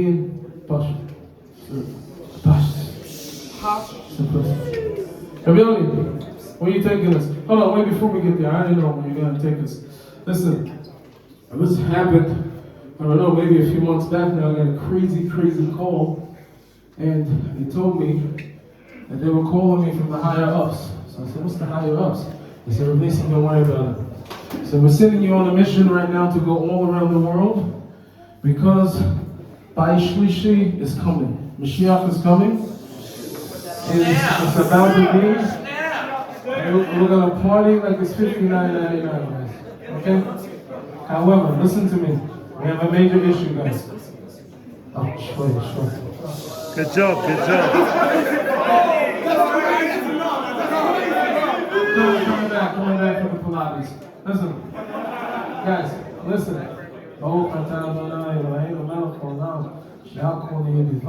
Baş. Baş. Ability, where you taking us? Hold on, wait before we get there. I already know where you're gonna take us. Listen, this happened, I don't know, maybe a few months back now. I got a crazy call, and they told me that they were calling me from the higher ups. So I said, what's the higher ups? They said, Releasing, don't worry about it. So we're sending you on a mission right now to go all around the world because Bai Shlishi is coming. Mashiach is coming. It's about to be. We're going to party like it's $59.99, guys. Okay? However, listen to me. We have a major issue, guys. Oh, sure. Good job. Coming back for the Pilates. Listen, guys, listen. Oh,